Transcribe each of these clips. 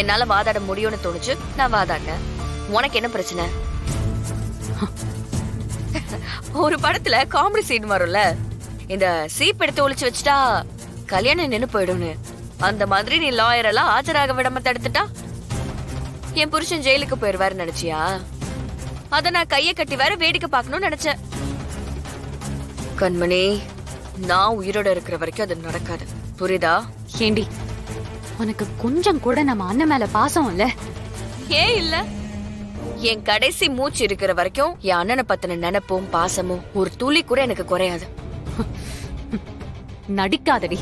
என்னால வாதாட முடியும்னு தோணுச்சு, நான் வாதாடினேன். உனக்கு என்ன பிரச்சனை? ஒரு படத்துல காமெடி சீன் வரும்ல, இந்த சீப் எடுத்து ஒளிச்சு வச்சுட்டா கல்யாணம் நின்னு போயிடும்னு. அந்த மாதிரி நீ லாயர் எல்லாம் ஆஜராக விடாம தடுத்துட்டா என் புருஷன் ஜெயிலுக்கு போயிருவாரு நினைச்சியா? அத நான் கைய கட்டி வேற வேடிக்கை பார்க்கணும்னு நினைச்சேன். கண்மணி, நான் உயிரோட இருக்கிற வரைக்கும் அது நடக்காது, புரியுதா? ஏண்டி, உனக்கு கொஞ்சம் கூட நம்ம அண்ணன் மேல பாசம் இல்ல? ஏன் இல்ல? என் கடைசி மூச்சு இருக்கிற வரைக்கும் என் அண்ணனை பத்தின நினைப்பும் பாசமும் ஒரு துளி கூட எனக்கு குறையாது. நடிக்காதடி.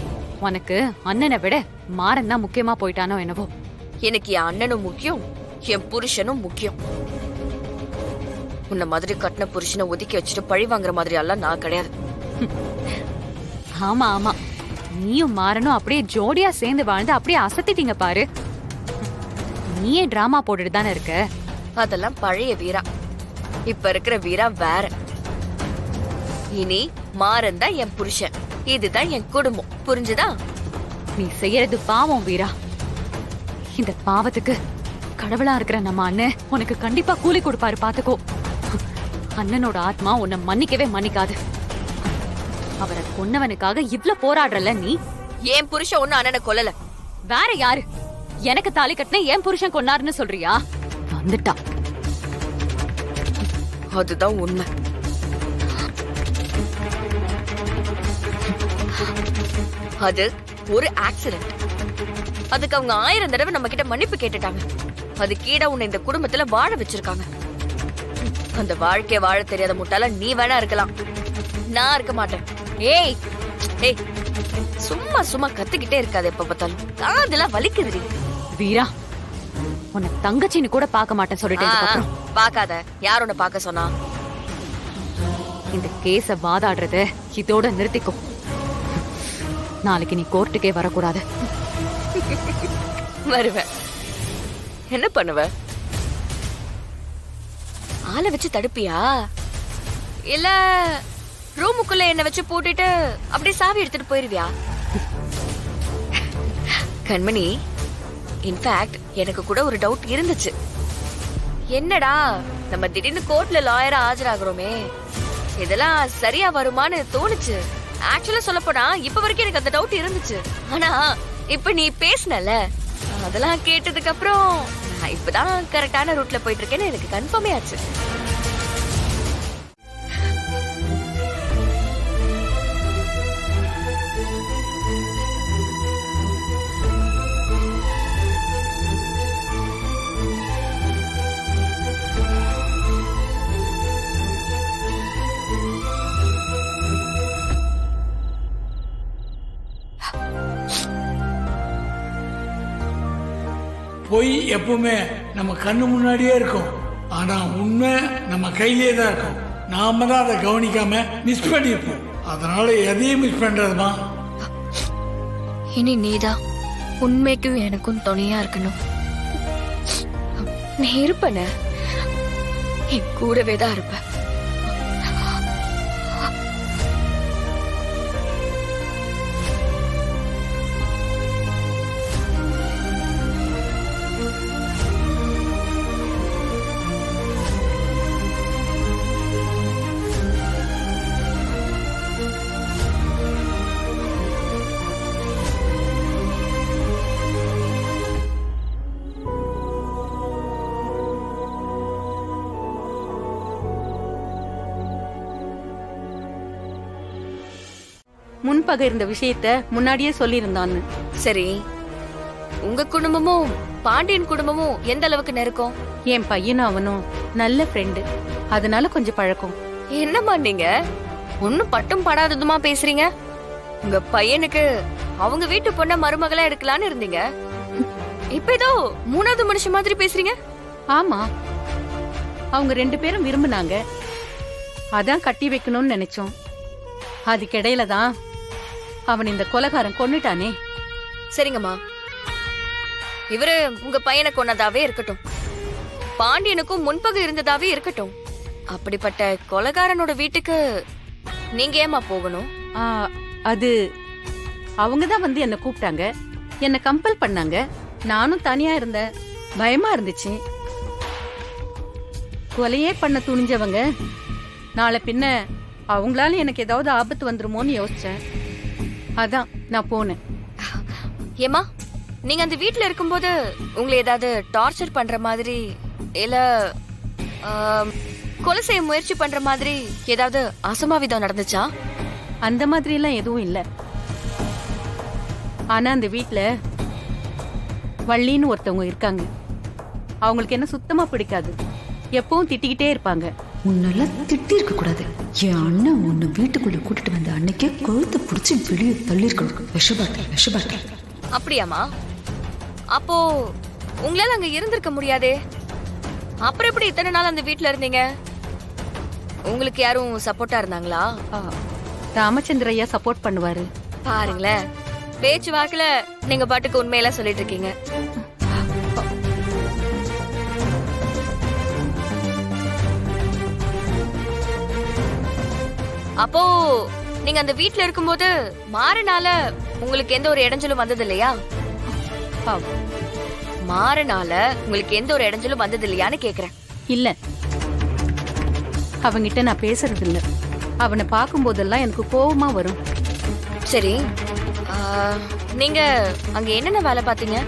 உனக்கு அண்ணனை விட மாறன் தான் முக்கியமா போயிட்டானோ என்னவோ. எனக்கு என் அண்ணனும் முக்கியம், என் புருஷனும் முக்கியம். உன்ன மாதிரி கட்டின புருஷனை ஒதுக்கி வச்சுட்டு பழி வாங்குற மாதிரி எல்லாம் நான் கிடையாது. ஆமா ஆமா, நீயும் மாறனும் அப்படியே ஜோடியா சேர்ந்து வாழ்ந்து அப்படியே அசத்திட்டீங்க பாரு. நீயே டிராமா போட்டுட்டு தானே இருக்க. அதெல்லாம் பழைய வீரா. இப்ப இருக்கிற வீரா வேற. இனி மாறன் தான் என் புருஷன், இதுதான் என் குடும்பம், புரிஞ்சுதா? நீ செய்யறது பாவம் வீரா. இந்த பாவத்துக்கு கடவுளா இருக்கிற நம்ம அண்ணன் உனக்கு கண்டிப்பா கூலி கொடுப்பாரு, பாத்துக்கோ. அண்ணனோட ஆத்மா உன்னை மன்னிக்கவே மன்னிக்காது. அவரை கொன்னவனுக்காக இவ்ளோ போராடுறல நீ. என் புருஷன் ஒண்ணு அண்ணனை கொல்லல. வேற யாரு? எனக்கு தாலி கட்டின என் புருஷன் கொன்னாருன்னு சொல்றியா? வந்துட்டா. அதுதான் உண்மை. அது ஒரு ஆக்சிடென்ட். அதுக்கு அவங்க 1000 தடவை நம்ம கிட்ட மன்னிப்பு கேட்டுட்டாங்க. அது கீழ உன்னை இந்த குடும்பத்துல வாழ வச்சிருக்காங்க. அந்த வாழ்க்கைய வாழ தெரியாத முட்டாள நீ வேணா இருக்கலாம், நான் இருக்க மாட்டேன். ஏய் ஏய், சும்மா சும்மா கத்திக்கிட்டே இருக்காது. எப்ப பார்த்தாலும் காதெல்லாம் வலிக்குதுடி. வீரா, உன்னை தங்கச்சின்னு கூட பார்க்க மாட்டேன் சொல்லிட்டேன். பாக்காத. யார் உன்னை பார்க்க சொன்னா? இந்த கேஸ வாதாடுறத இதோட நிறுத்திக்கோ. நாளைக்கு நீ கோர்ட்டுக்கே வரக்கூடாது. வருவேன். என்ன பண்ணுவ? ஆளை வச்சு தடுப்பியா, இல்ல ரூமுக்குள்ள என்ன வச்சு போட்டுட்டு அப்படியே சாவி எடுத்துட்டு போயிருவியா? கண்மணி, இன்ஃபேக்ட் எனக்கு கூட ஒரு டவுட் இருந்துச்சு. என்னடா, நம்ம திடீர்னு கோர்ட்ல லாயரா ஆஜராகிறோமே, இதெல்லாம் சரியா வருமான்னு தோணுச்சு. ஆக்சுவலா சொல்ல போனா இப்ப வரைக்கும் எனக்கு அந்த டவுட் இருந்துச்சு. ஆனா இப்ப நீ பேசினல, அதெல்லாம் கேட்டதுக்கு அப்புறம் நான் இப்பதான் கரெக்டான ரூட்ல போயிட்டு இருக்கேன்னு எனக்கு கன்ஃபார்மே ஆச்சு. பொய் எப்பவுமே நம்ம கண்ணு முன்னாடியே இருக்கும், ஆனா உண்மை நம்ம கையிலே தான் இருக்கும். நாம தான் அதை கவனிக்காம மிஸ் பண்ணிருப்போம். அதனால எதையும் மிஸ் பண்றதுமா. இனி நீதான் உண்மைக்கும் எனக்கும் துணையா இருக்கணும். நீ இருப்பன, என் கூடவே தான் இருப்ப. முன்பகை இருந்த விஷயத்த முன்னாடியே சொல்லியிருந்தான்னு. சரி, உங்க குடும்பமும் பாண்டியன் குடும்பமும் எந்த அளவுக்கு நெருக்கம்? என் பையனும் அவனும் நல்ல ஃப்ரெண்டு, அதனால கொஞ்சம் பழக்கம். என்னம்மா நீங்க ஒன்னும் பட்டும் படாததுமா பேசுறீங்க? உங்க பையனுக்கு அவங்க வீட்டு பொண்ண மருமகளா எடுக்கலான்னு இருந்தீங்க, இப்ப ஏதோ 3வது மனுஷன் மாதிரி பேசுறீங்க. ஆமா, அவங்க 2 பேரும் விரும்புனாங்க, அதான் கட்டி வைக்கணும்னு நினைச்சோம். அதுக்கிடையில தான் அவன் இந்த கொலைகாரன் கொன்னுட்டானே. சரிங்கம்மா, இவரு உங்க பையனை கொன்னதாவே இருக்கட்டும், பாண்டியனுக்கும் முன்பகை இருந்ததாவே இருக்கட்டும். அப்படிப்பட்ட கொலைகாரனோட வீட்டுக்கு நீங்க ஏமா போகணும்? அது அவங்கதான் வந்து என்ன கூப்பிட்டாங்க, என்ன கம்பல் பண்ணாங்க. நானும் தனியா இருந்தேன், பயமா இருந்துச்சு. கொலையே பண்ண துணிஞ்சவங்க நாளை பின்ன அவங்களால எனக்கு ஏதாவது ஆபத்து வந்துருமோன்னு யோசிச்சேன். அதான் நான் போனேன். ஏமா நீங்க அந்த வீட்ல இருக்கும்போது உங்களை ஏதாவது டார்ச்சர் பண்ற மாதிரி இல்ல கொலை செய்ய முயற்சி பண்ற மாதிரி ஏதாவது அசம்பாவிதம் நடந்துச்சா? அந்த மாதிரி எல்லாம் எதுவும் இல்ல. ஆனா அந்த வீட்ல வள்ளின்னு ஒருத்தவங்க இருக்காங்க. அவங்களுக்கு என்ன சுத்தமா பிடிக்காது. எப்பவும் திட்டிக்கிட்டே இருப்பாங்க. உன்னெல்லாம் திட்டி இருக்க கூடாது. என் அண்ணன் உன்னை வீட்டுக்குள்ள கூட்டிட்டு வந்த அன்னைக்கே கழுத்தை பிடிச்சி வெளியே தள்ளிருக்கணும். விஷபாட்டல். அப்படியாமா? அப்போ உங்களால அங்க இருந்திருக்க முடியாதே. அப்புறம் எப்படி இத்தனை நாள் அந்த வீட்ல இருந்தீங்க? உங்களுக்கு யாரும் சப்போர்ட்டா இருந்தாங்களா? ராமச்சந்திர ஐயா சப்போர்ட் பண்ணுவாரு. பாருங்களேன், பேச்சு வாக்குல நீங்க பாட்டுக்கு உண்மையெல்லாம் சொல்லிட்டு இருக்கீங்க. அப்போ நீங்க அந்த வீட்ல இருக்கும்போது மாறனால உங்களுக்கு எந்த ஒரு இடைஞ்சலும் வந்தது இல்லையா? மாறனால உங்களுக்கு எந்த ஒரு இடைஞ்சலும் வந்தது இல்லையான்னு கேக்குறேன். இல்ல, அவங்கிட்ட நான் பேசுறது இல்ல. அவனை பார்க்கும் போதெல்லாம் எனக்கு கோவமா வரும். சரி, நீங்க அங்க என்னென்ன வேலை பாத்தீங்க?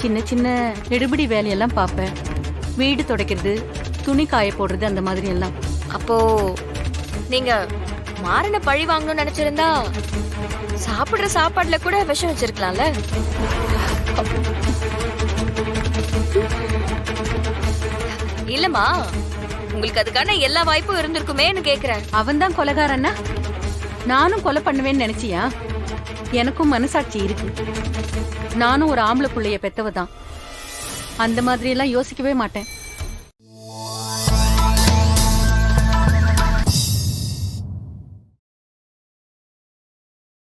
சின்ன சின்ன எடுபிடி வேலையெல்லாம் பார்ப்பேன். வீடு துடைக்கிறது, துணி காய போடுறது, அந்த மாதிரி எல்லாம். அப்போ நீங்க மாறன பழி வாங்கணும்னு நினைச்சிருந்தா சாப்பிடுற சாப்பாடுல கூட விஷம் வச்சிருக்கலாம்ல. இல்லம்மா, உங்களுக்கு அதுக்கான எல்லா வாய்ப்பும் இருந்திருக்குமேன்னு கேக்குறேன். அவன் தான் கொலைகாரன்னா நானும் கொலை பண்ணுவேன்னு நினைச்சியா? எனக்கும் மனசாட்சி இருக்கு. நானும் ஒரு ஆம்பளை புள்ளைய பெத்தவ தான். அந்த மாதிரி எல்லாம் யோசிக்கவே மாட்டேன்.